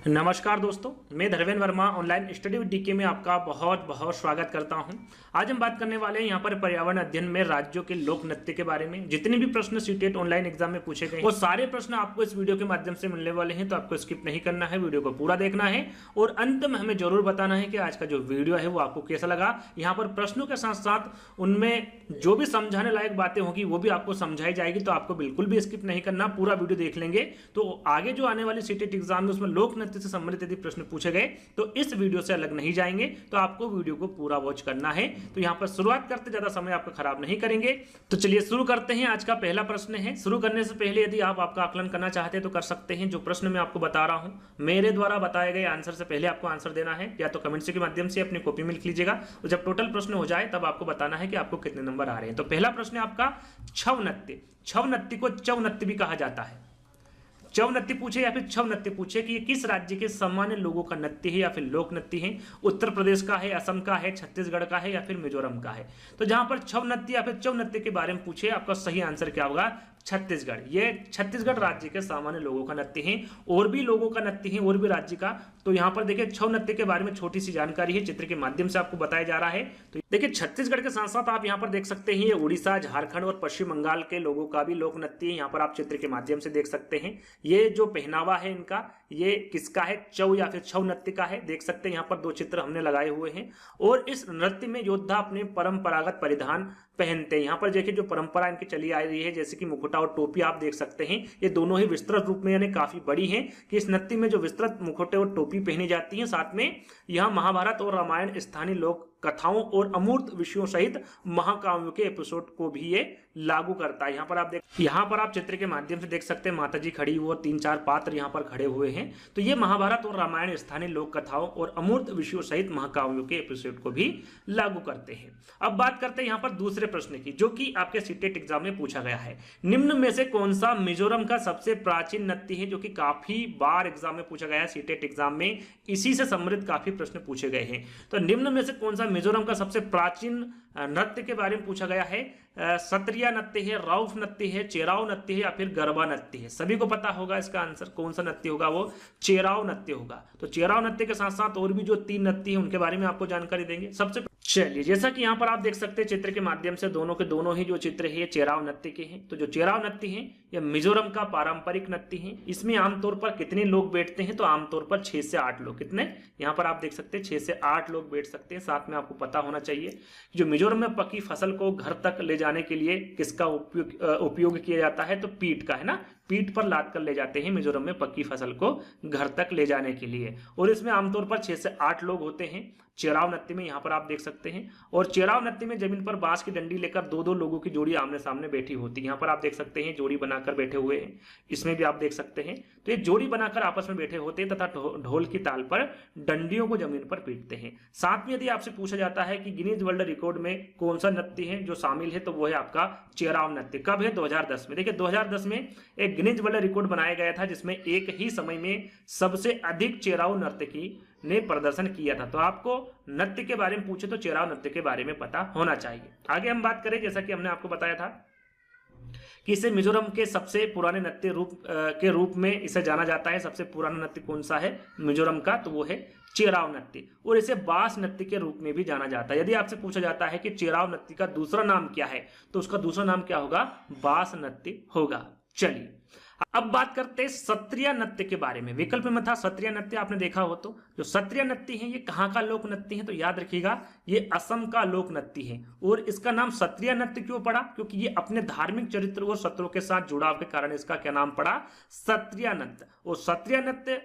नमस्कार दोस्तों, मैं Dharmendra Verma online study with DK में आपका बहुत बहुत स्वागत करता हूं। आज हम बात करने वाले हैं यहां पर पर्यावरण अध्ययन में राज्यों के लोक नृत्य के बारे में। जितने भी प्रश्न सीटेट ऑनलाइन एग्जाम में पूछे गए वो सारे प्रश्न आपको इस वीडियो के माध्यम से मिलने वाले हैं, तो आपको स्किप नहीं करना है, वीडियो को पूरा देखना है और अंत में हमें जरूर बताना है कि आज का जो वीडियो है वो आपको कैसा लगा। यहाँ पर प्रश्नों के साथ साथ उनमें जो भी समझाने लायक बातें होगी वो भी आपको समझाई जाएगी, तो आपको बिल्कुल भी स्किप नहीं करना, पूरा वीडियो देख लेंगे। तो आगे जो आने वाली सीटेट एग्जाम में उसमें लोक नृत्य से संबंधित यदि प्रश्न पूछे गए तो इस वीडियो से अलग नहीं जाएंगे, तो आपको वीडियो को पूरा वॉच करना है। तो यहां पर शुरुआत करते ज्यादा समय आपका खराब नहीं करेंगे, तो चलिए शुरू करते हैं। आज का पहला प्रश्न है। शुरू करने से पहले यदि आप आपका आकलन करना चाहते हैं तो कर सकते हैं। जो प्रश्न मैं आपको बता रहा हूं मेरे द्वारा बताए गए आंसर से पहले आपको आंसर देना है, या तो कमेंट्स के माध्यम से अपनी कॉपी में लिख लीजिएगा, और जब टोटल प्रश्न हो जाए तब आपको बताना है कि आपको कितने नंबर आ रहे हैं। तो पहला प्रश्न है आपका छव नृत्य। छव नृत्य को चव नृत्य भी कहा जाता है। चव नृत्य पूछे या फिर छव नृत्य पूछे कि ये किस राज्य के सामान्य लोगों का नृत्य है या फिर लोक नृत्य है। उत्तर प्रदेश का है, असम का है, छत्तीसगढ़ का है या फिर मिजोरम का है। तो जहां पर छव नृत्य या फिर चव नृत्य के बारे में पूछे, आपका सही आंसर क्या होगा? छत्तीसगढ़। ये छत्तीसगढ़ राज्य के सामान्य लोगों का नृत्य है। और भी लोगों का नृत्य है, और भी राज्य का। तो यहाँ पर देखिए छव नृत्य के बारे में छोटी सी जानकारी है, चित्र के माध्यम से आपको बताया जा रहा है। तो देखिए छत्तीसगढ़ के साथ साथ आप यहाँ पर देख सकते हैं ये उड़ीसा, झारखंड और पश्चिम बंगाल के लोगों का भी लोक नृत्य है। यहाँ पर आप चित्र के माध्यम से देख सकते हैं। ये जो पहनावा है इनका, ये किसका है? चव या फिर छव नृत्य का है। देख सकते हैं यहाँ पर दो चित्र हमने लगाए हुए हैं। और इस नृत्य में योद्धा अपने परंपरागत परिधान पहनते हैं। यहाँ पर देखिए जो परंपरा इनकी चली आ रही है, जैसे कि मुकुटा और टोपी आप देख सकते हैं, ये दोनों ही विस्तृत रूप में यानी काफी बड़ी हैं कि इस नृत्य में जो विस्तृत मुकुटे और टोपी पहनी जाती है, साथ में यह महाभारत और रामायण, स्थानीय लोक कथाओं और अमूर्त विषयों सहित महाकाव्यों के एपिसोड को भी ये लागू करता है। यहाँ पर आप चित्र के माध्यम से देख सकते हैं माताजी खड़ी हुई, 3-4 पात्र यहाँ पर खड़े हुए हैं। तो ये महाभारत और रामायण, स्थानीय लोक कथाओं और अमूर्त विषयों सहित महाकाव्यों के एपिसोड को भी लागू करते हैं। अब बात करते हैं यहाँ पर दूसरे प्रश्न की, जो कि आपके सीटेट एग्जाम में पूछा गया है। निम्न में से कौन सा मिजोरम का सबसे प्राचीन नृत्य है? जो कि काफी बार एग्जाम में पूछा गया है, सीटेट एग्जाम में इसी से संबंधित काफी प्रश्न पूछे गए हैं। तो निम्न में से कौन सा मिजोरम का सबसे प्राचीन नृत्य के बारे में पूछा गया है? सत्रिया नृत्य है, राउफ नृत्य है, चेराव नृत्य है या फिर गरबा नृत्य है? सभी को पता होगा इसका आंसर कौन सा नृत्य होगा, वो चेराव नृत्य होगा। तो चेराव नृत्य के साथ साथ और भी जो 3 नृत्य है उनके बारे में आपको जानकारी देंगे। सबसे चलिए, जैसा कि यहाँ पर आप देख सकते हैं चित्र के माध्यम से, दोनों के दोनों ही जो चित्र है चेराव नृत्य के हैं। तो जो चेराव नृत्य है यह मिजोरम का पारंपरिक नृत्य है। इसमें आमतौर पर कितने लोग बैठते हैं? तो आमतौर पर 6 से 8 लोग। कितने? यहाँ पर आप देख सकते हैं 6 से 8 लोग बैठ सकते हैं। साथ में आपको पता होना चाहिए जो मिजोरम में पकी फसल को घर तक ले जाने के लिए किसका उपयोग किया जाता है? तो पीठ का, है ना। पीठ पर लाद कर ले जाते हैं मिजोरम में पकी फसल को घर तक ले जाने के लिए। और इसमें आमतौर पर 6 से 8 लोग होते हैं चेराव नृत्य में, यहाँ पर आप देख सकते हैं। और चेराव नृत्य में जमीन पर बांस की डंडी लेकर 2-2 लोगों की जोड़ी आमने सामने बैठी होती है। यहाँ पर आप देख सकते हैं जोड़ी बनाकर बैठे हुए हैं, इसमें भी आप देख सकते हैं। तो ये जोड़ी बनाकर आपस में बैठे होते हैं तथा ढोल की ताल पर डंडियों को जमीन पर पीटते हैं। साथ में यदि आपसे पूछा जाता है कि गिनीज वर्ल्ड रिकॉर्ड में कौन सा नृत्य है जो शामिल है, तो वो है आपका चेराव नृत्य। कब है? 2010 में। देखिए 2010 में एक गिनीज वर्ल्ड रिकॉर्ड बनाया गया था, जिसमें एक ही समय में सबसे अधिक चेराव नर्तकी ने प्रदर्शन किया था। तो आपको नृत्य के बारे में पूछे तो चेराव नृत्य के बारे में पता होना चाहिए। आगे हम बात करें, जैसा कि हमने आपको बताया था कि इसे मिजोरम के सबसे पुराने नृत्य के रूप में इसे जाना जाता है। सबसे पुराना नृत्य कौन सा है मिजोरम का? तो वो है चेराव नृत्य। और इसे बास नृत्य के रूप में भी जाना जाता है। यदि आपसे पूछा जाता है कि चेराव नृत्य का दूसरा नाम क्या है, तो उसका दूसरा नाम क्या होगा? बास नृत्य होगा। चलिए अब बात करते हैं सत्रिया नृत्य के बारे में। विकल्प में था सत्रिया नृत्य, आपने देखा हो तो। जो सत्रिया नृत्य है ये कहाँ का लोक नृत्य है? तो याद रखिएगा ये असम का लोक नृत्य है। और इसका नाम सत्रिया नृत्य क्यों पड़ा? क्योंकि ये अपने धार्मिक चरित्र और सत्रों के साथ जुड़ाव के कारण इसका क्या नाम पड़ा? सत्रिया नृत्य। और सत्रिया नृत्य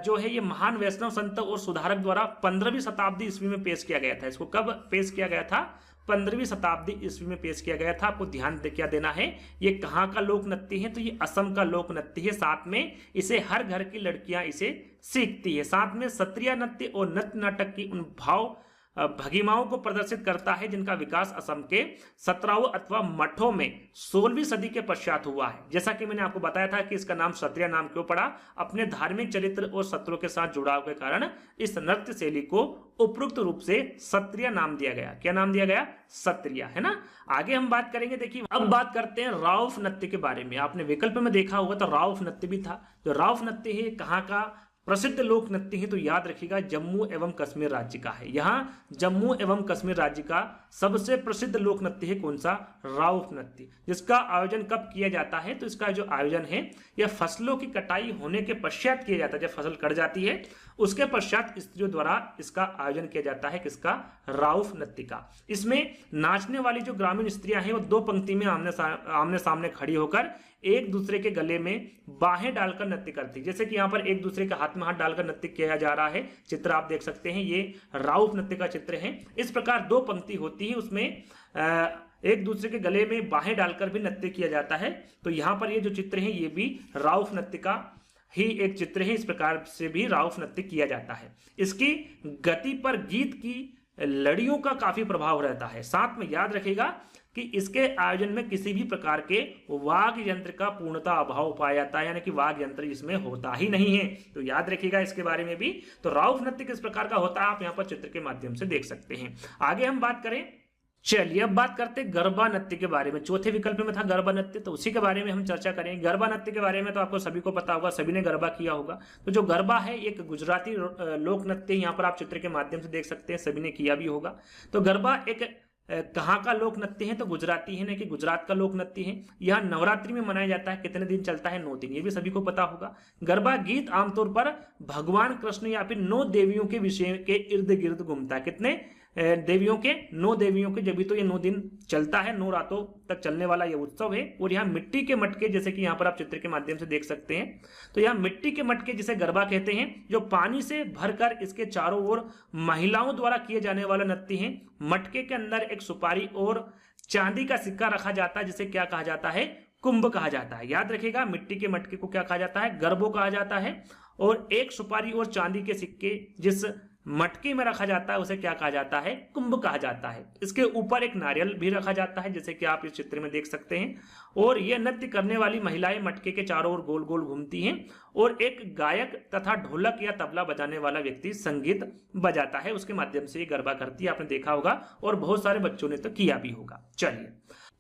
जो है ये महान वैष्णव संत और सुधारक द्वारा 15वीं शताब्दी ईस्वी में पेश किया गया था। इसको कब पेश किया गया था? 15वीं शताब्दी ईस्वी में पेश किया गया था। आपको ध्यान क्या देना है, ये कहाँ का लोक नृत्य है? तो ये असम का लोक नृत्य है। साथ में इसे हर घर की लड़कियां इसे सीखती है। साथ में सत्रिया नृत्य और नृत्य नाटक की उन भाव भंगिमाओं को प्रदर्शित करता है जिनका विकास असम के 17वें अथवा मठों में 16वीं सदी के पश्चात हुआ है। जैसा कि मैंने आपको बताया था कि इसका नाम सत्रिया नाम क्यों पड़ा? अपने धार्मिक चरित्र और सत्रों के साथ जुड़ाव के कारण इस नृत्य शैली को उपयुक्त रूप से सत्रिया नाम दिया गया। क्या नाम दिया गया? सत्रिया, है ना। आगे हम बात करेंगे। देखिए अब बात करते हैं राउफ नृत्य के बारे में। आपने विकल्प में देखा होगा तो राउफ नृत्य भी था। जो राउफ नृत्य है कहाँ का प्रसिद्ध लोक नृत्य है तो याद रखिएगा जम्मू एवं कश्मीर राज्य का है। यहाँ जम्मू एवं कश्मीर राज्य का सबसे प्रसिद्ध लोक नृत्य है कौन सा? राउफ नृत्य, जिसका आयोजन कब किया जाता है? तो इसका जो आयोजन है यह फसलों की कटाई होने के पश्चात किया जाता है। जब फसल कट जाती है उसके पश्चात स्त्रियों द्वारा इसका आयोजन किया जाता है। किसका? राउफ नृत्य का। इसमें नाचने वाली जो ग्रामीण स्त्रियां हैं वो दो पंक्ति में आमने सामने खड़ी होकर एक दूसरे के गले में बाहें डालकर नृत्य करती। जैसे कि यहाँ पर एक दूसरे के हाथ में हाथ डालकर नृत्य किया जा रहा है, चित्र आप देख सकते हैं, ये राउफ नृत्य का चित्र है। इस प्रकार दो पंक्ति होती है, उसमें एक दूसरे के गले में बाहें डालकर भी नृत्य किया जाता है। तो यहाँ पर ये जो चित्र है ये भी राउफ नृत्य का ही एक चित्र है। इस प्रकार से भी राउफ नृत्य किया जाता है। इसकी गति पर गीत की लड़ियों का काफी प्रभाव रहता है। साथ में याद रखिएगा कि इसके आयोजन में किसी भी प्रकार के वाद्य यंत्र का पूर्णता अभाव पाया जाता है, यानी कि वाद्य यंत्र इसमें होता ही नहीं है। तो याद रखिएगा इसके बारे में भी। तो राउफ नृत्य किस प्रकार का होता है आप यहाँ पर चित्र के माध्यम से देख सकते हैं। आगे हम बात करें, चलिए अब बात करते हैं गरबा नृत्य के बारे में। चौथे विकल्प में था गरबा नृत्य, तो उसी के बारे में हम चर्चा करेंगे। गरबा नृत्य के बारे में तो आपको सभी को पता होगा, सभी ने गरबा किया होगा। तो जो गरबा है एक गुजराती लोक नृत्य, यहाँ पर आप चित्र के माध्यम से देख सकते हैं, सभी ने किया भी होगा। तो गरबा एक कहाँ का लोक नृत्य है? तो गुजराती है, ना कि गुजरात का लोक नृत्य है। यह नवरात्रि में मनाया जाता है। कितने दिन चलता है? 9 दिन। ये भी सभी को पता होगा। गरबा गीत आमतौर पर भगवान कृष्ण या फिर 9 देवियों के विषय के इर्द गिर्द घूमता है। कितने देवियों के? 9 देवियों के, जब भी तो ये 9 दिन चलता है, 9 रातों तक चलने वाला ये उत्सव है। और यहाँ मिट्टी के मटके, जैसे कि यहाँ पर आप चित्र के माध्यम से देख सकते हैं, तो यहाँ मिट्टी के मटके जिसे गरबा कहते हैं, जो पानी से भरकर इसके चारों ओर महिलाओं द्वारा किए जाने वाला नृत्य है। मटके के अंदर एक सुपारी और चांदी का सिक्का रखा जाता है, जिसे क्या कहा जाता है? कुंभ कहा जाता है। याद रखिएगा मिट्टी के मटके को क्या कहा जाता है? गरबो कहा जाता है। और एक सुपारी और चांदी के सिक्के जिस मटके में रखा जाता है उसे क्या कहा जाता है? कुंभ कहा जाता है। इसके ऊपर एक नारियल भी रखा जाता है, जैसे कि आप इस चित्र में देख सकते हैं। और यह नृत्य करने वाली महिलाएं मटके के चारों ओर गोल गोल घूमती हैं और एक गायक तथा ढोलक या तबला बजाने वाला व्यक्ति संगीत बजाता है, उसके माध्यम से ये गरबा करती है। आपने देखा होगा और बहुत सारे बच्चों ने तो किया भी होगा।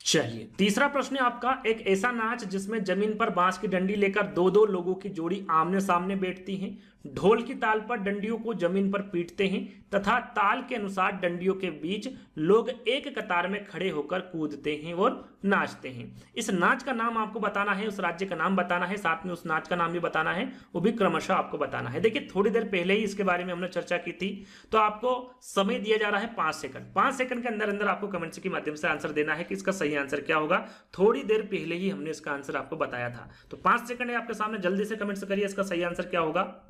चलिए तीसरा प्रश्न है आपका, एक ऐसा नाच जिसमें जमीन पर बांस की डंडी लेकर 2-2 लोगों की जोड़ी आमने सामने बैठती हैं, ढोल की ताल पर डंडियों को जमीन पर पीटते हैं तथा ताल के अनुसार डंडियों के बीच लोग एक कतार में खड़े होकर कूदते हैं और नाचते हैं। इस नाच का नाम आपको बताना है, उस राज्य का नाम बताना है, साथ में उस नाच का नाम भी बताना है, वो भी क्रमशः आपको बताना है। देखिए थोड़ी देर पहले ही इसके बारे में हमने चर्चा की थी। तो आपको समय दिया जा रहा है 5 सेकंड। 5 सेकंड के अंदर अंदर आपको कमेंट्स के माध्यम से आंसर देना है कि इसका सही आंसर क्या होगा। थोड़ी देर पहले ही हमने इसका आंसर आपको बताया था। तो 5 सेकंड है आपके सामने, जल्दी से कमेंट्स करिए इसका सही आंसर क्या होगा।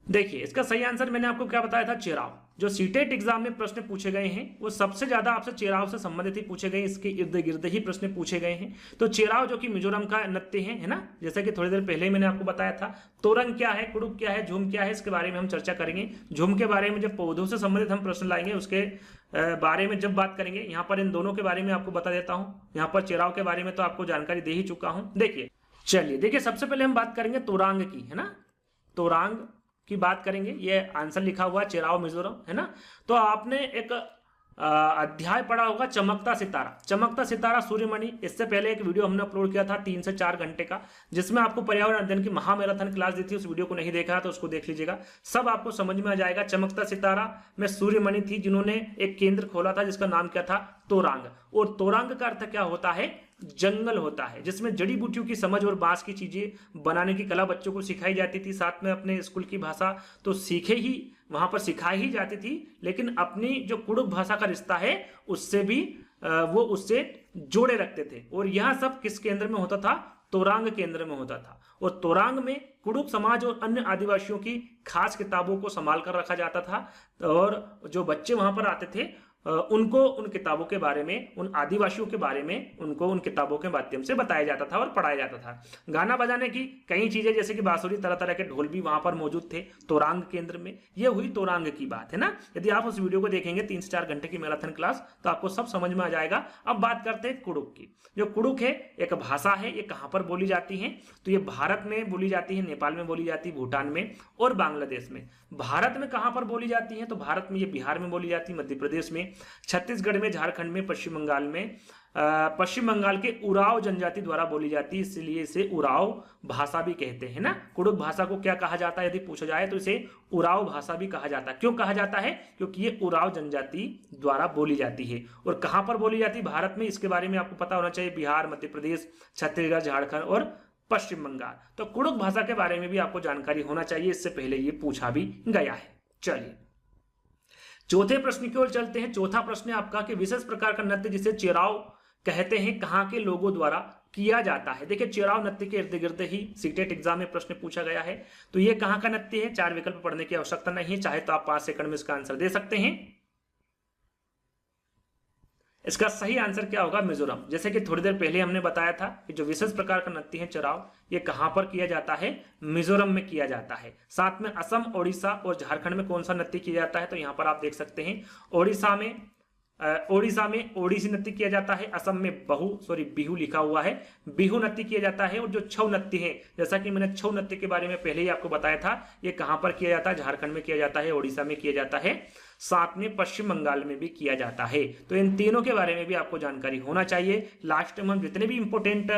देखिए इसका सही आंसर मैंने आपको क्या बताया था? चेराव। जो सीटेट एग्जाम में प्रश्न पूछे गए हैं वो सबसे ज्यादा आपसे चेराव से संबंधित ही पूछे गए, इसके इर्द गिर्द ही प्रश्न पूछे गए हैं। तो चेराव जो कि मिजोरम का नृत्य है ना, जैसा कि थोड़ी देर पहले ही मैंने आपको बताया था। तोरंग क्या है, कुड़ुक क्या है, झूम क्या है, इसके बारे में हम चर्चा करेंगे। झूम के बारे में जब पौधों से संबंधित हम प्रश्न लाएंगे उसके बारे में जब बात करेंगे। यहाँ पर इन दोनों के बारे में आपको बता देता हूँ। यहाँ पर चेराव के बारे में तो आपको जानकारी दे ही चुका हूँ। देखिए सबसे पहले हम बात करेंगे तोरांग की, है ना। तोरांग की बात करेंगे, ये आंसर लिखा हुआ चेराव मिजोरम, है ना। तो आपने एक अध्याय पढ़ा होगा चमकता सितारा। चमकता सितारा सूर्यमणि, इससे पहले एक वीडियो हमने अपलोड किया था 3 से 4 घंटे का, जिसमें आपको पर्यावरण अध्ययन की महामैराथन क्लास दी थी। उस वीडियो को नहीं देखा तो उसको देख लीजिएगा, सब आपको समझ में आ जाएगा। चमकता सितारा में सूर्यमणि थी जिन्होंने एक केंद्र खोला था जिसका नाम क्या था? तोरांग। और तोरांग का अर्थ क्या होता है? जंगल होता है, जिसमें जड़ी बूटियों की समझ और बांस की चीजें बनाने की कला बच्चों को सिखाई जाती थी। साथ में अपने स्कूल की भाषा तो सीखे ही, वहां पर सिखाई ही जाती थी, लेकिन अपनी जो कुड़ुक भाषा का रिश्ता है उससे भी वो उससे जोड़े रखते थे। और यह सब किस केंद्र में होता था? तोरांग केंद्र में होता था। और तोरांग में कुड़ुक समाज और अन्य आदिवासियों की खास किताबों को संभाल कर रखा जाता था। और जो बच्चे वहां पर आते थे उनको उन किताबों के बारे में, उन आदिवासियों के बारे में उनको उन किताबों के माध्यम से बताया जाता था और पढ़ाया जाता था। गाना बजाने की कई चीजें जैसे कि बांसुरी, तरह तरह के ढोल भी वहां पर मौजूद थे तोरांग केंद्र में। ये हुई तोरांग की बात, है ना। यदि आप उस वीडियो को देखेंगे 3 से 4 घंटे की मैराथन क्लास, तो आपको सब समझ में आ जाएगा। अब बात करते हैं कुड़ुक की। जो कुड़ुक है एक भाषा है, ये कहां पर बोली जाती है? तो ये भारत में बोली जाती है, नेपाल में बोली जाती है, भूटान में और बांग्लादेश में। भारत में कहां पर बोली जाती है? तो भारत में ये बिहार में बोली जाती है, मध्य प्रदेश में, छत्तीसगढ़ में, झारखंड में, पश्चिम बंगाल में, पश्चिम बंगाल के उराव जनजाति द्वारा बोली जाती है, इसलिए इसे उराव भाषा भी कहते हैं ना। कुडुख भाषा को क्या कहा जाता है यदि पूछा जाए तो इसे उराव भाषा भी कहा जाता है। क्यों कहा जाता है? क्योंकि ये उराव जनजाति द्वारा बोली जाती है। और कहां पर बोली जाती है भारत में, इसके बारे में आपको पता होना चाहिए। बिहार, मध्य प्रदेश, छत्तीसगढ़, झारखंड और पश्चिम बंगाल। तो कुडुख भाषा के बारे में भी आपको जानकारी होना चाहिए, इससे पहले ये पूछा भी गया है। चलिए चौथे प्रश्न की ओर चलते हैं। चौथा प्रश्न है आपका कि विशेष प्रकार का नृत्य जिसे चेराव कहते हैं कहां के लोगों द्वारा किया जाता है। देखिए चेराव नृत्य के इर्द गिर्द ही सीटेट एग्जाम में प्रश्न पूछा गया है। तो ये कहां का नृत्य है? 4 विकल्प पढ़ने की आवश्यकता नहीं है, चाहे तो आप 5 सेकंड में इसका आंसर दे सकते हैं। इसका सही आंसर क्या होगा? मिजोरम। जैसे कि थोड़ी देर पहले हमने बताया था कि जो विशेष प्रकार का नृत्य है चेराव, ये कहां पर किया जाता है? मिजोरम में किया जाता है। साथ में असम, ओडिशा और झारखंड में कौन सा नृत्य किया जाता है? तो यहां पर आप देख सकते हैं ओडिशा में ओडिसी नृत्य किया जाता है। असम में बिहू लिखा हुआ है, बिहू नृत्य किया जाता है। और जो छऊ नृत्य है, जैसा कि मैंने छऊ नृत्य के बारे में पहले ही आपको बताया था, ये कहां पर किया जाता है? झारखंड में किया जाता है, ओडिशा में किया जाता है, साथ में पश्चिम बंगाल में भी किया जाता है। तो इन तीनों के बारे में भी आपको जानकारी होना चाहिए। लास्ट में हम जितने भी इंपोर्टेंट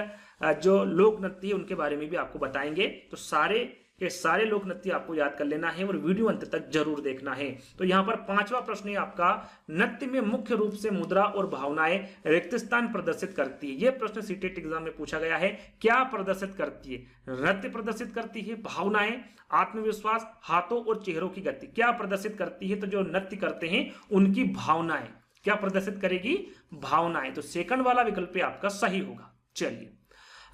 जो लोक नृत्य है उनके बारे में भी आपको बताएंगे। तो सारे के सारे लोक नृत्य आपको याद कर लेना है और वीडियो अंत तक जरूर देखना है। तो यहाँ पर 5वां प्रश्न है आपका, नृत्य में मुख्य रूप से मुद्रा और भावनाएं रिक्त स्थान प्रदर्शित करती है। यह प्रश्न सीटेट एग्जाम में पूछा गया है। क्या प्रदर्शित करती है? नृत्य प्रदर्शित करती है, भावनाएं, आत्मविश्वास, हाथों और चेहरों की गति। क्या प्रदर्शित करती है? तो जो नृत्य करते हैं उनकी भावनाएं क्या प्रदर्शित करेगी? भावनाएं। तो सेकंड वाला विकल्प आपका सही होगा। चलिए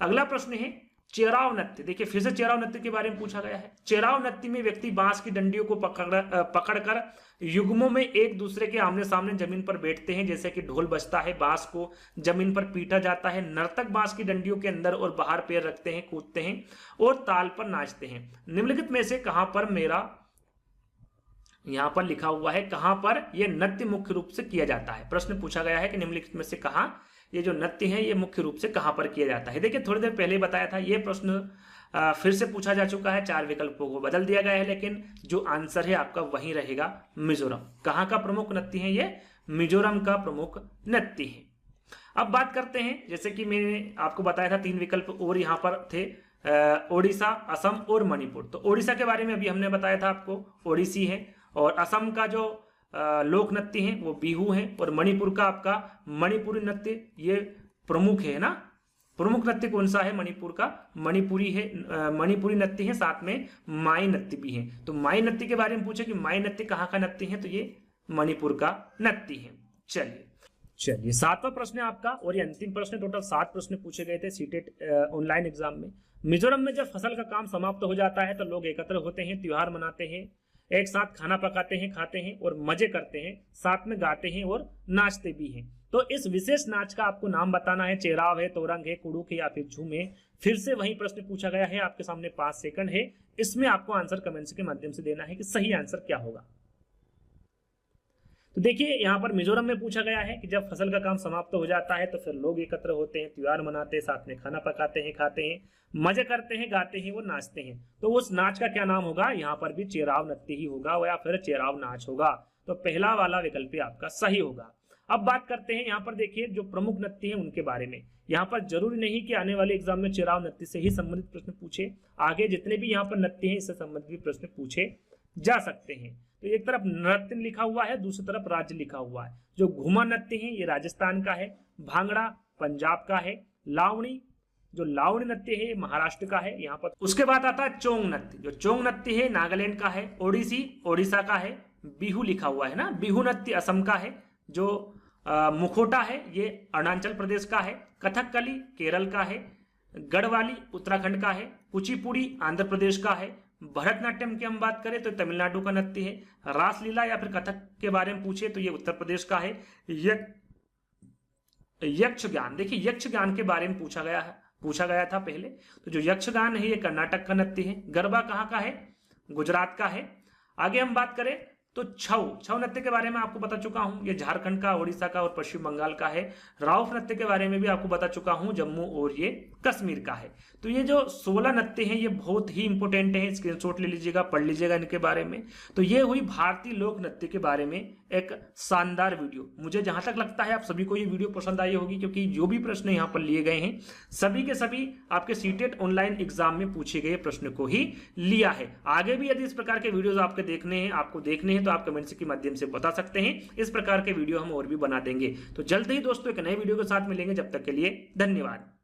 अगला प्रश्न है चेराव नृत्य। देखिए फिर से चेराव नृत्य के बारे में पूछा गया है। चेराव नृत्य में व्यक्ति बांस की डंडियों को पकड़कर युग्मों में एक दूसरे के आमने सामने जमीन पर बैठते हैं। जैसे कि ढोल बजता है, बांस को जमीन पर पीटा जाता है, नर्तक बांस की डंडियों के अंदर और बाहर पैर रखते हैं, कूदते हैं और ताल पर नाचते हैं। निम्नलिखित में से कहां पर यहां पर लिखा हुआ है कहां पर यह नृत्य मुख्य रूप से किया जाता है? प्रश्न पूछा गया है कि निम्नलिखित में से कहां ये जो नृत्य है ये मुख्य रूप से कहां पर किया जाता है। देखिए थोड़ी देर पहले बताया था, ये प्रश्न फिर से पूछा जा चुका है। 4 विकल्पों को बदल दिया गया है, लेकिन जो आंसर है आपका वही रहेगा, मिजोरम। कहां का प्रमुख नृत्य है? ये मिजोरम का प्रमुख नृत्य है। अब बात करते हैं, जैसे कि मैंने आपको बताया था 3 विकल्प और यहाँ पर थे, ओडिशा, असम और मणिपुर। तो ओडिशा के बारे में अभी हमने बताया था आपको, ओडिसी है। और असम का जो लोक नृत्य है वो बिहू है। और मणिपुर का आपका मणिपुरी नृत्य ये प्रमुख है ना। प्रमुख नृत्य कौन सा है? मणिपुर का मणिपुरी है, मणिपुरी नृत्य है। साथ में माई नृत्य भी है। तो माई नृत्य के बारे में पूछे कि माई नृत्य कहाँ का नृत्य है? तो ये मणिपुर का नृत्य है। चलिए 7वां प्रश्न है आपका और ये अंतिम प्रश्न। टोटल 7 प्रश्न पूछे गए थे सीटेट ऑनलाइन एग्जाम में। मिजोरम में जब फसल का काम समाप्त हो जाता है तो लोग एकत्र होते हैं, त्योहार मनाते हैं, एक साथ खाना पकाते हैं, खाते हैं और मजे करते हैं, साथ में गाते हैं और नाचते भी हैं। तो इस विशेष नाच का आपको नाम बताना है। चेराव है, तोरंग है, कुडुख है या फिर झूम है। फिर से वही प्रश्न पूछा गया है, आपके सामने 5 सेकंड है। इसमें आपको आंसर कमेंट्स के माध्यम से देना है कि सही आंसर क्या होगा। तो देखिए यहाँ पर मिजोरम में पूछा गया है कि जब फसल का काम समाप्त हो जाता है तो फिर लोग एकत्र होते हैं, त्योहार मनाते हैं, साथ में खाना पकाते हैं, खाते हैं, मजे करते हैं, गाते हैं और नाचते हैं। तो उस नाच का क्या नाम होगा? यहाँ पर भी चेराव नृत्य ही होगा या फिर चेराव नाच होगा। तो पहला वाला विकल्प आपका सही होगा। अब बात करते हैं यहाँ पर, देखिए जो प्रमुख नृत्य है उनके बारे में। यहाँ पर जरूरी नहीं कि आने वाले एग्जाम में चेराव नृत्य से ही संबंधित प्रश्न पूछे, आगे जितने भी यहाँ पर नृत्य है इससे संबंधित प्रश्न पूछे जा सकते हैं। तो एक तरफ नृत्य लिखा हुआ है, दूसरी तरफ राज्य लिखा हुआ है। जो घूमर नृत्य है ये राजस्थान का है, भांगड़ा पंजाब का है, लावणी जो लावणी नृत्य है महाराष्ट्र का है यहाँ पर। उसके बाद आता है चोंग नृत्य। जो चोंग नृत्य है नागालैंड का है, ओडिसी ओडिशा का है, बिहू लिखा हुआ है ना, बिहू नृत्य असम का है, जो मुखोटा है ये अरुणाचल प्रदेश का है, कथकली केरल का है, गढ़वाली उत्तराखंड का है, कुचिपुड़ी आंध्र प्रदेश का है, भरतनाट्यम की हम बात करें तो तमिलनाडु का नृत्य है, रासलीला या फिर कथक के बारे में पूछे तो ये उत्तर प्रदेश का है, यक्षगान। देखिए यक्षगान के बारे में पूछा गया था पहले। तो जो यक्षगान है ये कर्नाटक का नृत्य है। गरबा कहाँ का है? गुजरात का है। आगे हम बात करें तो छऊ नृत्य के बारे में आपको बता चुका हूं, ये झारखंड का, उड़ीसा का और पश्चिम बंगाल का है। राउफ नृत्य के बारे में भी आपको बता चुका हूं, जम्मू और ये कश्मीर का है। तो ये जो 16 नृत्य हैं ये बहुत ही इंपॉर्टेंट है, स्क्रीनशॉट ले लीजिएगा, पढ़ लीजिएगा इनके बारे में। तो ये हुई भारतीय लोक नृत्य के बारे में एक शानदार वीडियो। मुझे जहां तक लगता है आप सभी को ये वीडियो पसंद आई होगी, क्योंकि जो भी प्रश्न यहाँ पर लिए गए हैं सभी के सभी आपके सीटेट ऑनलाइन एग्जाम में पूछे गए प्रश्न को ही लिया है। आगे भी यदि इस प्रकार के वीडियोस आपको देखने हैं तो आप कमेंट्स के माध्यम से बता सकते हैं। इस प्रकार के वीडियो हम और भी बना देंगे। तो जल्द ही दोस्तों एक नए वीडियो के साथ मिलेंगे। जब तक के लिए धन्यवाद।